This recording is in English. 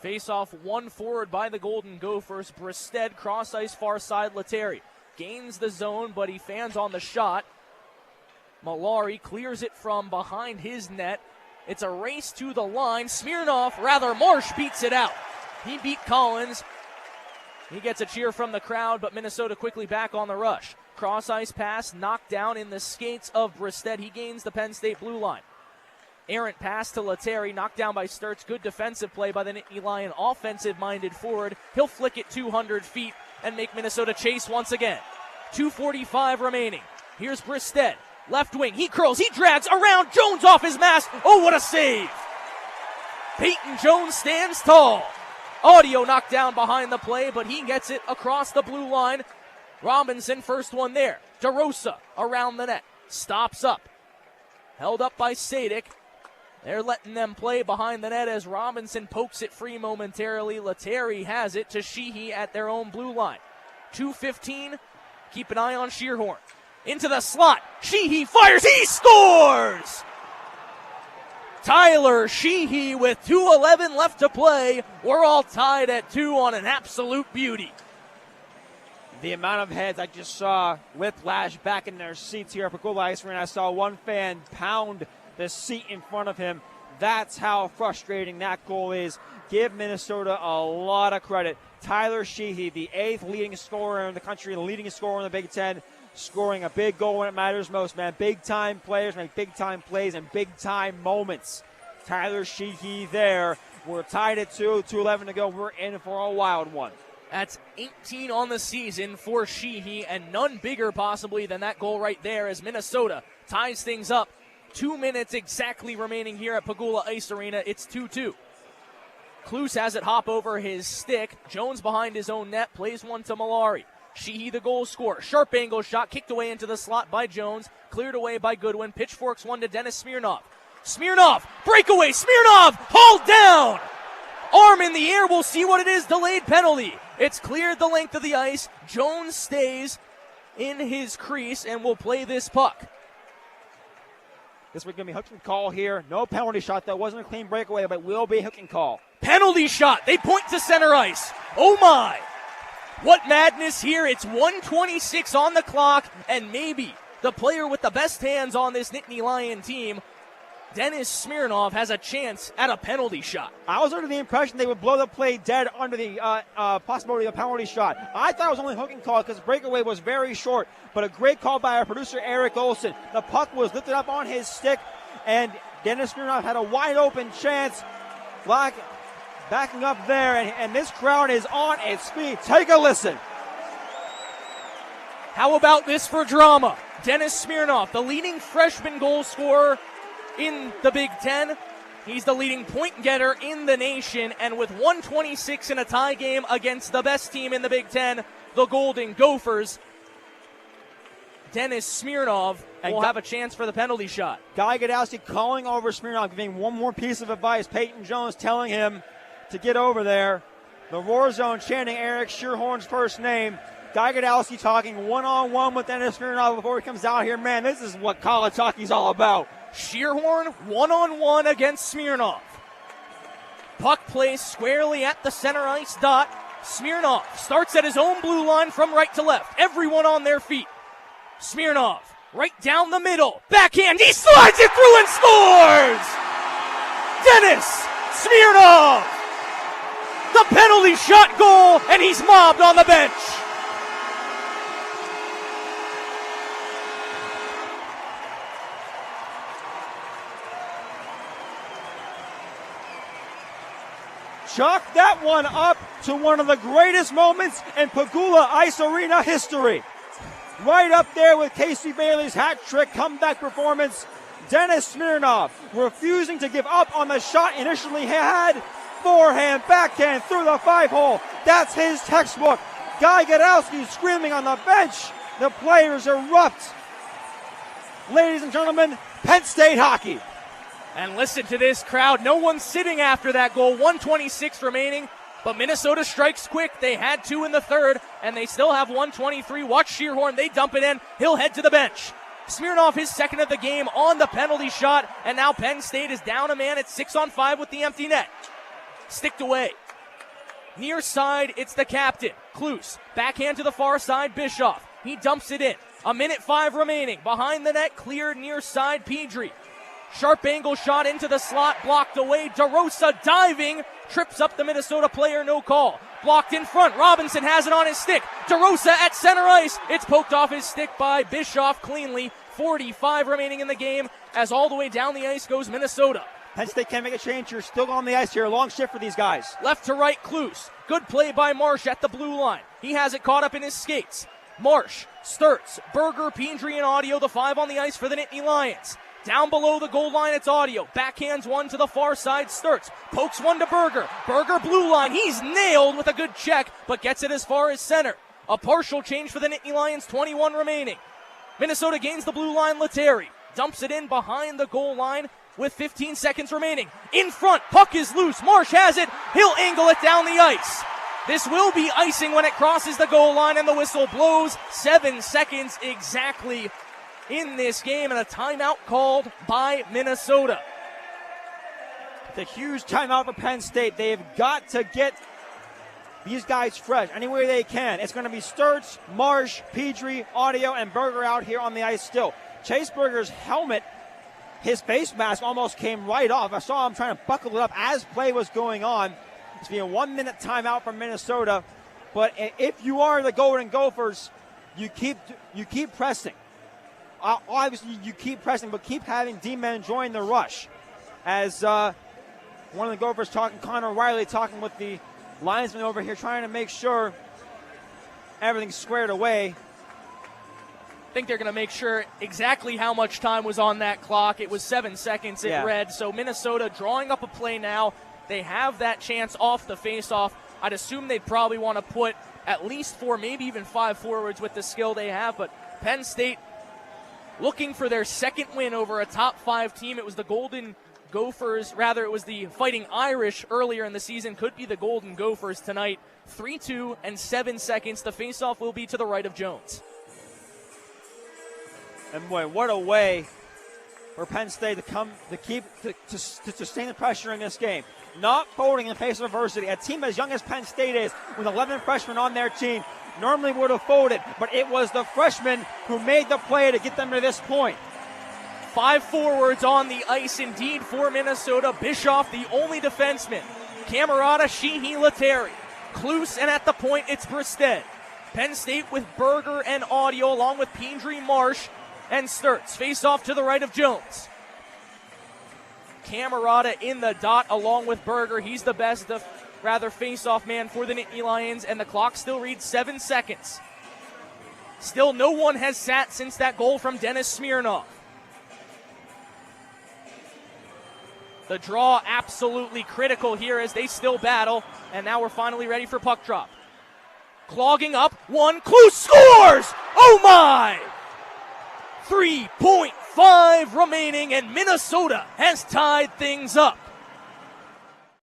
Face off one forward by the Golden Gophers. Bristed, cross ice far side. Lettieri gains the zone, but he fans on the shot. Malari clears it from behind his net. It's a race to the line. Marsh beats it out. He beat Collins. He gets a cheer from the crowd, but Minnesota quickly back on the rush. Cross ice pass knocked down in the skates of Bristed. He gains the Penn State blue line. Errant pass to Lettieri, knocked down by Sturts. Good defensive play by the Nittany Lion, offensive-minded forward. He'll flick it 200 feet and make Minnesota chase once again. 2:45 remaining. Here's Bristed, left wing. He curls, he drags around Jones off his mask. Oh, what a save! Peyton Jones stands tall. Audio knocked down behind the play, but he gets it across the blue line. Robinson, first one there. DeRosa around the net. Stops up. Held up by Sadik. They're letting them play behind the net as Robinson pokes it free momentarily. Lettieri has it to Sheehy at their own blue line. 2:15. Keep an eye on Shearhorn. Into the slot. Sheehy fires. He scores! Tyler Sheehy with 2:11 left to play. We're all tied at 2 on an absolute beauty. The amount of heads I just saw whiplash back in their seats here at Pegula Ice Arena. I saw one fan pound the seat in front of him. That's how frustrating that goal is. Give Minnesota a lot of credit. Tyler Sheehy, the 8th leading scorer in the country, the leading scorer in the Big Ten, scoring a big goal when it matters most, man. Big-time players make big-time plays and big-time moments. Tyler Sheehy there. We're tied at 2, 2:11 to go. We're in for a wild one. That's 18 on the season for Sheehy, and none bigger possibly than that goal right there as Minnesota ties things up. 2 minutes exactly remaining here at Pegula Ice Arena. It's 2-2. Klus has it hop over his stick. Jones behind his own net, plays one to Malari. Sheehy the goal scorer. Sharp angle shot, kicked away into the slot by Jones. Cleared away by Goodwin. Pitchforks one to Dennis Smirnov. Smirnov, breakaway, Smirnov, hauled down! Arm in the air, we'll see what it is, delayed penalty. It's cleared the length of the ice. Jones stays in his crease and will play this puck. This was going to be hook and call here. No penalty shot, though. Wasn't a clean breakaway, but will be hook and call. Penalty shot. They point to center ice. Oh, my. What madness here. It's 1:26 on the clock, and maybe the player with the best hands on this Nittany Lion team, Dennis Smirnov, has a chance at a penalty shot. I was under the impression they would blow the play dead under the possibility of a penalty shot. I thought it was only hook and call because the breakaway was very short, but a great call by our producer, Eric Olson. The puck was lifted up on his stick, and Dennis Smirnov had a wide-open chance. Backing up there, and this crowd is on its feet. Take a listen. How about this for drama? Dennis Smirnov, the leading freshman goal scorer in the Big Ten. He's the leading point getter in the nation, and with 1:26 in a tie game against the best team in the Big Ten, the Golden Gophers, Dennis Smirnov will have a chance for the penalty shot. Guy Godowski calling over Smirnov, giving one more piece of advice. Peyton Jones telling him to get over there. The Roar Zone chanting Eric Shearhorn's first name. Guy Godowski talking one-on-one with Dennis Smirnov before he comes out here. Man, this is what college hockey's all about. Shearhorn one-on-one against Smirnov. Puck placed squarely at the center ice dot. Smirnov starts at his own blue line from right to left. Everyone on their feet. Smirnov right down the middle. Backhand. He slides it through and scores! Dennis Smirnov! The penalty shot goal, and he's mobbed on the bench. Chalk that one up to one of the greatest moments in Pegula Ice Arena history. Right up there with Casey Bailey's hat trick comeback performance. Dennis Smirnov refusing to give up on the shot initially had. Forehand, backhand through the 5-hole. That's his textbook. Guy Godowski screaming on the bench. The players erupt. Ladies and gentlemen, Penn State hockey. And listen to this crowd. No one's sitting after that goal. 1:26 remaining. But Minnesota strikes quick. They had 2 in the third, and they still have 1:23. Watch Shearhorn. They dump it in. He'll head to the bench. Smirnov, his second of the game on the penalty shot. And now Penn State is down a man at 6-on-5 with the empty net. Sticked away. Near side, it's the captain, Klus. Backhand to the far side, Bischoff. He dumps it in. 1:05 remaining. Behind the net, cleared near side, Pedri. Sharp angle shot into the slot, blocked away. DeRosa diving, trips up the Minnesota player, no call. Blocked in front, Robinson has it on his stick. DeRosa at center ice. It's poked off his stick by Bischoff cleanly. 45 remaining in the game as all the way down the ice goes Minnesota. Penn State can't make a change here. Still on the ice here. Long shift for these guys. Left to right, Klus. Good play by Marsh at the blue line. He has it caught up in his skates. Marsh, Sturts, Berger, Pedri, and Audio, the 5 on the ice for the Nittany Lions. Down below the goal line, it's Audio. Backhands one to the far side, Sturts. Pokes one to Berger. Berger, blue line. He's nailed with a good check, but gets it as far as center. A partial change for the Nittany Lions, 21 remaining. Minnesota gains the blue line, Lettieri. Dumps it in behind the goal line with 15 seconds remaining. In front, puck is loose. Marsh has it. He'll angle it down the ice. This will be icing when it crosses the goal line and the whistle blows. 7 seconds exactly in this game and a timeout called by Minnesota. It's a huge timeout for Penn State. They've got to get these guys fresh any way they can. It's going to be Sturts, Marsh, Pedri, Audio, and Berger out here on the ice still. Chase Berger's helmet, his face mask almost came right off. I saw him trying to buckle it up as play was going on. It's been a 1-minute timeout from Minnesota. But if you are the Golden Gophers, you keep pressing. Obviously, you keep pressing, but keep having D-men join the rush. As one of the Gophers talking, Connor Riley talking with the linesman over here, trying to make sure everything's squared away. I think they're going to make sure exactly how much time was on that clock. It was 7 seconds, it read. So Minnesota drawing up a play now. They have that chance off the face-off. I'd assume they'd probably want to put at least 4, maybe even 5 forwards with the skill they have. But Penn State looking for their second win over a top 5 team. It was the Golden Gophers, rather it was the Fighting Irish earlier in the season. Could be the Golden Gophers tonight. 3-2 and 7 seconds. The face-off will be to the right of Jones. And boy, what a way for Penn State to sustain the pressure in this game. Not folding in the face of adversity. A team as young as Penn State is, with 11 freshmen on their team, normally would have folded, but it was the freshmen who made the play to get them to this point. 5 forwards on the ice indeed for Minnesota. Bischoff, the only defenseman. Camerata, Sheehy, Lettieri. Klus, and at the point, it's Bristed. Penn State with Berger and Audio, along with Pedri, Marsh, and Sturts. Face off to the right of Jones. Camerata in the dot along with Berger. He's the best, face-off man for the Nittany Lions, and the clock still reads 7 seconds. Still no one has sat since that goal from Dennis Smirnov. The draw absolutely critical here as they still battle, and now we're finally ready for puck drop. Clogging up, one, Klus scores! Oh my! 3.5 remaining, and Minnesota has tied things up.